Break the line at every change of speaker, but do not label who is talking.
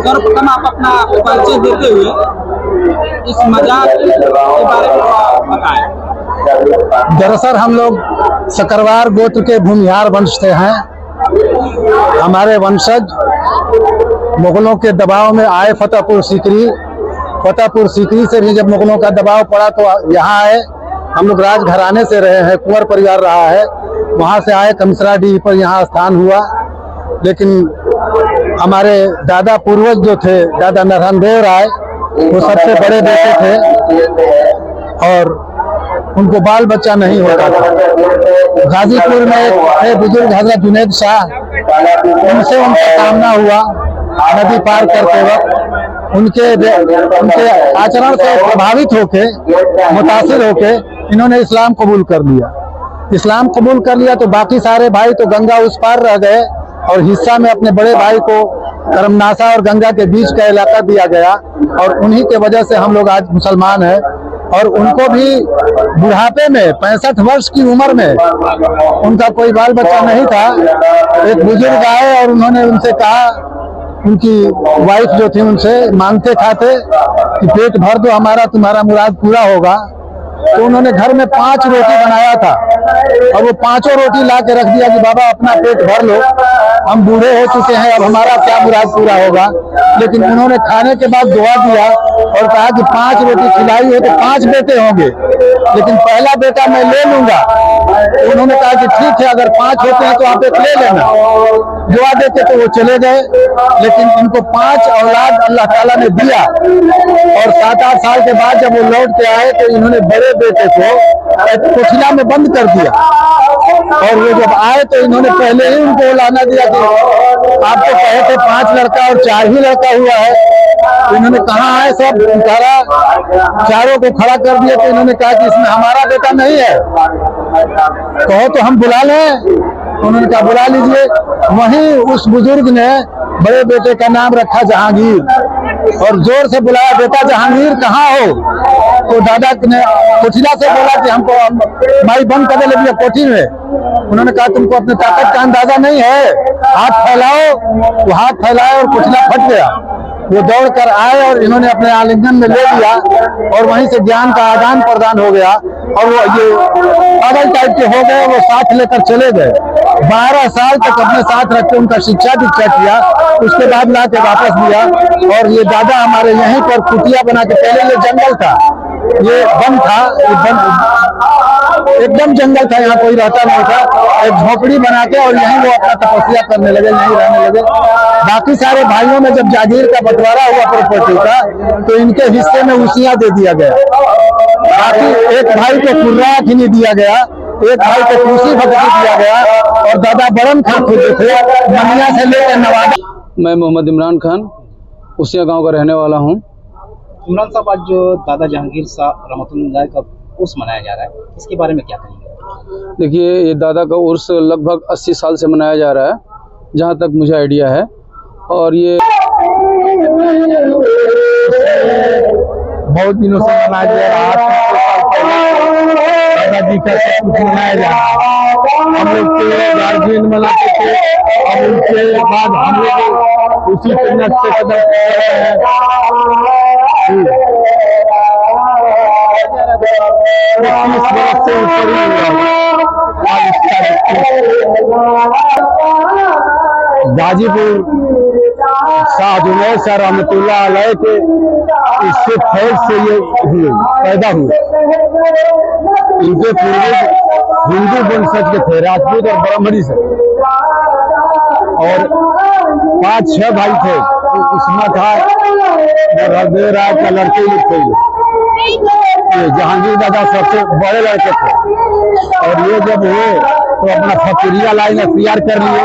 सर्वप्रथम आप अपना परिचय देते हुए इस मजाक के बारे में बताएं।
दरअसल हम लोग सकरवार गोत्र के भूमिहार वंश से हैं। हमारे वंशज मुगलों के दबाव में आए फतेहपुर सीकरी से भी जब मुगलों का दबाव पड़ा तो यहाँ आए। हम लोग राजघराने से रहे हैं, कुंवर परिवार रहा है, वहाँ से आए कमसराडीह पर यहाँ स्थान हुआ। लेकिन हमारे दादा पूर्वज जो थे, दादा नरहरदेव राय, वो सबसे बड़े बेटे थे और उनको बाल बच्चा नहीं होता था। गाजीपुर में एक थे बुजुर्ग हजरत जुनैद शाह, उनसे उनका सामना हुआ नदी पार करते वक्त। उनके आचरण से प्रभावित होके, मुतासिर होके इन्होंने इस्लाम कबूल कर लिया। इस्लाम कबूल कर लिया तो बाकी सारे भाई तो गंगा उस पार रह गए और हिस्सा में अपने बड़े भाई को करमनासा और गंगा के बीच का इलाका दिया गया और उन्हीं के वजह से हम लोग आज मुसलमान हैं। और उनको भी बुढ़ापे में 65 वर्ष की उम्र में उनका कोई बाल बच्चा नहीं था। एक बुजुर्ग आए और उन्होंने उनसे कहा, उनकी वाइफ जो थी उनसे मांगते खाते कि पेट भर दो हमारा, तुम्हारा मुराद पूरा होगा। तो उन्होंने घर में 5 रोटी बनाया था और वो 5 रोटी ला के रख दिया कि बाबा अपना पेट भर लो, हम बूढ़े हो चुके हैं, अब हमारा क्या मुराद पूरा होगा। लेकिन उन्होंने खाने के बाद दुआ दिया और कहा कि 5 रोटी खिलाई है तो 5 बेटे होंगे, लेकिन पहला बेटा मैं ले लूंगा। तो उन्होंने कहा कि ठीक है, अगर 5 होते हैं तो आप एक ले लेना। दुआ देते तो वो चले गए, लेकिन इनको 5 औलाद अल्लाह ताला ने दिया। और 7-8 साल के बाद जब वो लौट के आए तो इन्होंने बड़े बेटे को कोठिला में बंद कर दिया। और वो जब आए तो इन्होंने पहले ही उनको लाना दिया कि आप तो कहे थे 5 लड़का और 4 ही लड़का हुआ है। तो इन्होंने कहा है सब चारों को खड़ा कर दिया। तो इन्होंने कहा कि इसमें हमारा बेटा नहीं है, कहो तो हम बुला लें। उन्होंने कहा बुला लीजिए। वहीं उस बुजुर्ग ने बड़े बेटे का नाम रखा जहांगीर और जोर से बुलाया, बेटा जहांगीर कहाँ हो। तो दादा ने कोठिला से बोला कि हमको माई बंद कर दे कोठी में। उन्होंने कहा तुमको अपने ताकत का अंदाजा नहीं है, हाथ फैलाओ। वो हाथ फैलाया और कोठिला फट गया। वो दौड़ कर आए और इन्होंने अपने आलिंगन में ले लिया और वहीं से ज्ञान का आदान प्रदान हो गया और वो ये पागल टाइप के हो गए। वो साथ लेकर चले गए, 12 साल तक अपने साथ रख के उनका शिक्षा दीक्षा किया। उसके बाद ला के वापस दिया। और ये दादा हमारे यहीं पर कुटिया बना के, पहले ये जंगल था, ये वन था, एकदम जंगल था, यहाँ कोई रहता नहीं था। एक झोपड़ी बना के और यहीं वो अपना तपस्या करने लगे, यहीं रहने लगे। बाकी सारे भाइयों में जब जागीर का बंटवारा हुआ प्रॉपर्टी का तो इनके हिस्से में उसियां दे दिया गया। बाकी एक भाई को कुर्रा नहीं दिया गया, एक भाई को कुर्सी भगती दिया गया। और दादा बड़न खान खुद थे, मनिया से लेकर नवादा।
मैं मोहम्मद इमरान खान उसिया गांव का रहने वाला हूं।
इमरान साहब, आज जो दादा जहांगीर साहब रहमतुल्लाह का उर्स मनाया जा रहा है, इसके बारे में क्या कहेंगे?
देखिए, ये दादा का उर्स लगभग 80 साल से मनाया जा रहा है, जहां तक मुझे आइडिया है। और ये
बहुत दिनों से मनाया जा रहा है। दादाजी का सब कुछ मनाया जा रहा है। हम लोग के गार्जियन मनाते थे और उनके बाद हम लोग उसी सुन्नत से कदम कर रहे हैं। गाजीपुर शाह जुनैद शाह रहमतुल्लाह अलैह के इससे फैज से ये पैदा हुए। इनके पूर्वज हिंदू वंशज के थे, राजपूत और ब्राह्मणी से। और 5-6 भाई थे। उसमें था नरहरदेव राय का लड़के ही थे। ये जहांगीर दादा सबसे बड़े लड़के थे। और ये जब हुए तो अपना फकीरिया लाइन अख्तियार कर लिए।